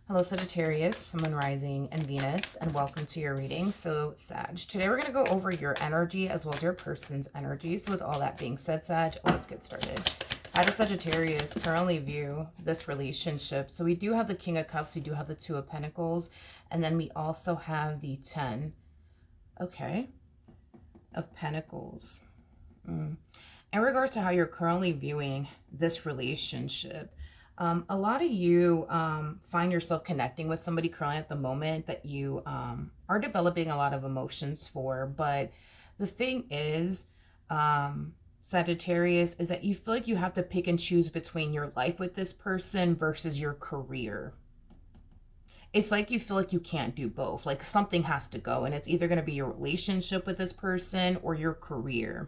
Hello, Sagittarius, Moon Rising, and Venus, and welcome to your reading. So, Sag, today we're going to go over your energy as well as your person's energy. So, with all that being said, Sag, let's get started. How does Sagittarius currently view this relationship? So, we do have the King of Cups, we do have the Two of Pentacles, and then we also have the 10, okay, of Pentacles. In regards to how you're currently viewing this relationship, a lot of you find yourself connecting with somebody currently at the moment that you are developing a lot of emotions for. But the thing is, Sagittarius, is that you feel like you have to pick and choose between your life with this person versus your career. It's like you feel like you can't do both. Like something has to go, and it's either going to be your relationship with this person or your career.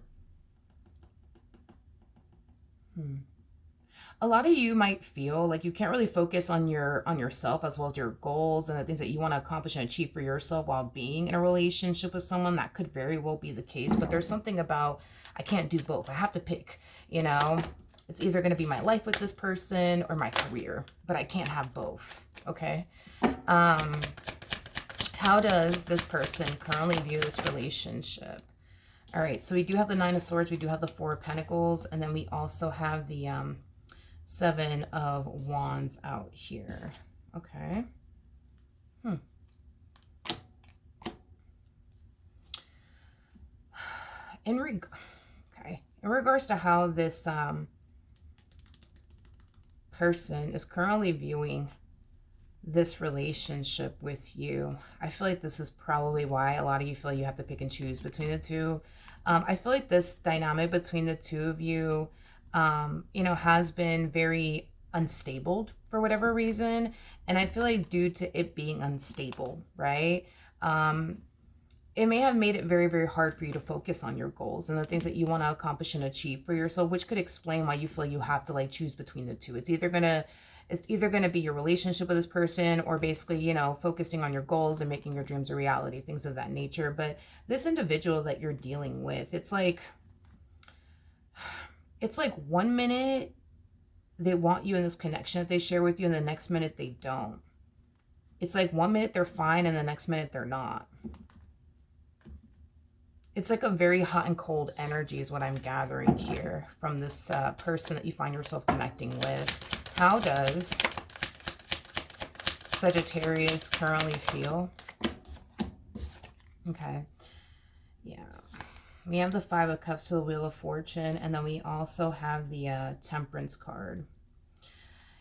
A lot of you might feel like you can't really focus on yourself as well as your goals and the things that you want to accomplish and achieve for yourself while being in a relationship with someone. That could very well be the case, but there's something about, I can't do both. I have to pick, you know. It's either going to be my life with this person or my career, but I can't have both. Okay. How does this person currently view this relationship? All right, so we do have the Nine of Swords, we do have the Four of Pentacles, and then we also have the Seven of Wands out here. Okay. In regards to how this person is currently viewing this relationship with you, I feel like this is probably why a lot of you feel like you have to pick and choose between the two. I feel like this dynamic between the two of you, you know, has been very unstable for whatever reason. And I feel like due to it being unstable, right? It may have made it very, very hard for you to focus on your goals and the things that you want to accomplish and achieve for yourself, which could explain why you feel like you have to like choose between the two. It's either gonna be your relationship with this person or basically, you know, focusing on your goals and making your dreams a reality, things of that nature. But this individual that you're dealing with, it's like 1 minute they want you in this connection that they share with you, and the next minute they don't. It's like 1 minute they're fine and the next minute they're not. It's like a very hot and cold energy is what I'm gathering here from this person that you find yourself connecting with. How does Sagittarius currently feel? Okay. Yeah. We have the Five of Cups to the Wheel of Fortune, and then we also have the Temperance card.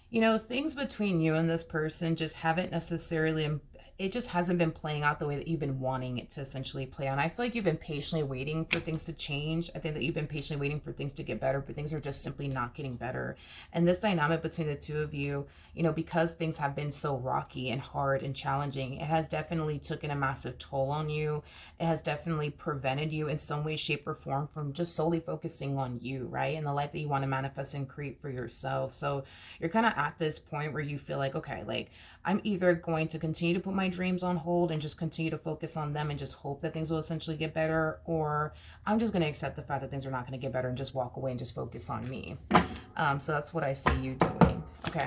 You know, things between you and this person just haven't necessarily, it just hasn't been playing out the way that you've been wanting it to essentially play out. I feel like you've been patiently waiting for things to change. I think that you've been patiently waiting for things to get better, but things are just simply not getting better. And this dynamic between the two of you, you know, because things have been so rocky and hard and challenging, it has definitely taken a massive toll on you. It has definitely prevented you in some way, shape, or form from just solely focusing on you, right? And the life that you want to manifest and create for yourself. So you're kind of at this point where you feel like, okay, like I'm either going to continue to put my dreams on hold and just continue to focus on them and just hope that things will essentially get better, or I'm just going to accept the fact that things are not going to get better and just walk away and just focus on me. So that's what I see you doing. Okay.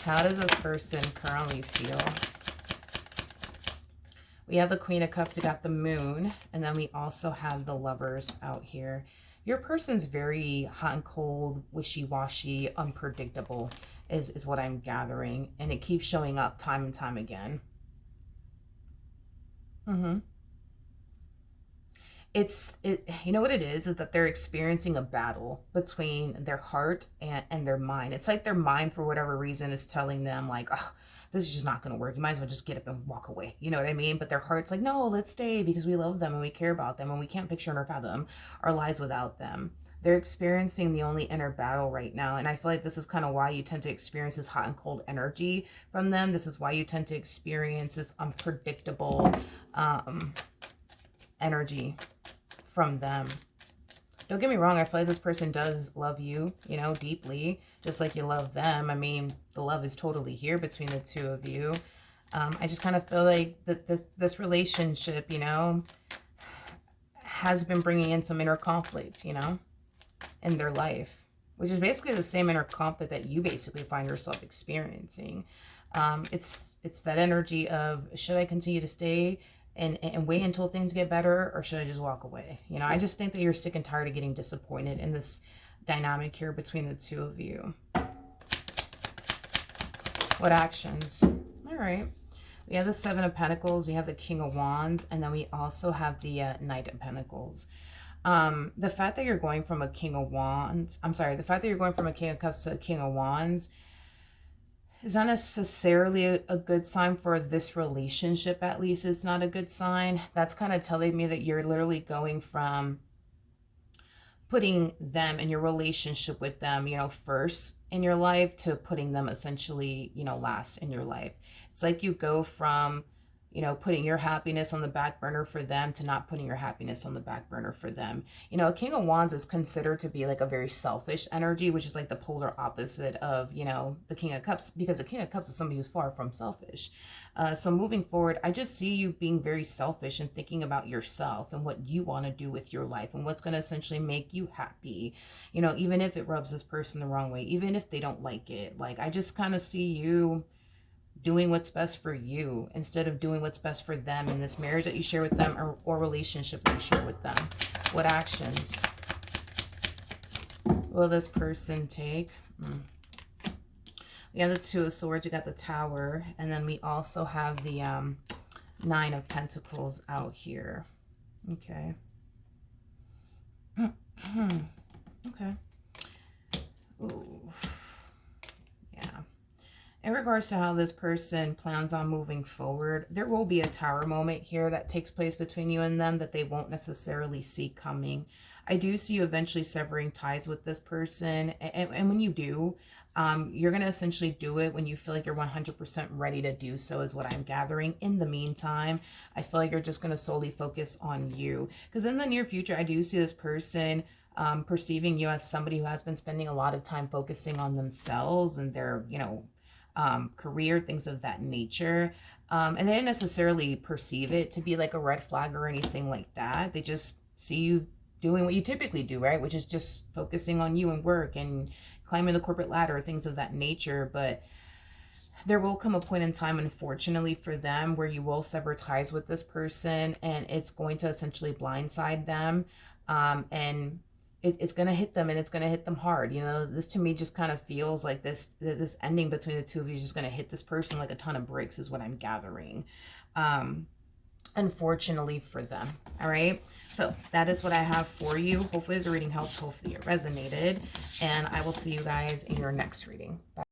How does this person currently feel? We have the Queen of Cups, we got the Moon, and then we also have the Lovers out here. Your person's very hot and cold, wishy-washy, unpredictable is what I'm gathering. And it keeps showing up time and time again. You know what it is that they're experiencing a battle between their heart and their mind. It's like their mind, for whatever reason, is telling them like, oh, this is just not going to work. You might as well just get up and walk away. You know what I mean? But their heart's like, no, let's stay because we love them and we care about them and we can't picture nor fathom our lives without them. They're experiencing the only inner battle right now. And I feel like this is kind of why you tend to experience this hot and cold energy from them. This is why you tend to experience this unpredictable energy from them. Don't get me wrong, I feel like this person does love you, you know, deeply, just like you love them. I mean, the love is totally here between the two of you. I just kind of feel like that this relationship, you know, has been bringing in some inner conflict, you know, in their life. which is basically the same inner conflict that you basically find yourself experiencing. It's that energy of, should I continue to stay and wait until things get better, or should I just walk away? You know, I just think that you're sick and tired of getting disappointed in this dynamic here between the two of you. What actions? All right. We have the Seven of Pentacles, we have the King of Wands, and then we also have the Knight of Pentacles. The fact that you're going from a King of Wands, the fact that you're going from a King of Cups to a King of Wands is not necessarily a good sign for this relationship. At least it's not a good sign. That's kind of telling me that you're literally going from putting them and your relationship with them, you know, first in your life, to putting them essentially, you know, last in your life. It's like you go from, you know, putting your happiness on the back burner for them to not putting your happiness on the back burner for them. You know, a King of Wands is considered to be like a very selfish energy, which is like the polar opposite of, you know, the King of Cups, because the King of Cups is somebody who's far from selfish. So moving forward, I just see you being very selfish and thinking about yourself and what you want to do with your life and what's going to essentially make you happy. You know, even if it rubs this person the wrong way, even if they don't like it. Like, I just kind of see you doing what's best for you instead of doing what's best for them in this marriage that you share with them, or relationship that you share with them. What actions will this person take? We have the Two of Swords, we got the Tower, and then we also have the Nine of Pentacles out here. Okay. Okay. Ooh. Yeah. In regards to how this person plans on moving forward, there will be a tower moment here that takes place between you and them that they won't necessarily see coming. I do see you eventually severing ties with this person. And when you do, you're going to essentially do it when you feel like you're 100% ready to do so, is what I'm gathering. In the meantime, I feel like you're just going to solely focus on you. Because in the near future, I do see this person perceiving you as somebody who has been spending a lot of time focusing on themselves and their, you know, career, things of that nature. And they didn't necessarily perceive it to be like a red flag or anything like that. They just see you doing what you typically do, right? Which is just focusing on you and work and climbing the corporate ladder, things of that nature. But there will come a point in time, unfortunately for them, where you will sever ties with this person, and it's going to essentially blindside them. And it's going to hit them, and it's going to hit them hard. You know, this to me just kind of feels like this ending between the two of you is just going to hit this person like a ton of bricks, is what I'm gathering. Unfortunately for them. All right. So that is what I have for you. Hopefully the reading helped. Hopefully it resonated. And I will see you guys in your next reading. Bye.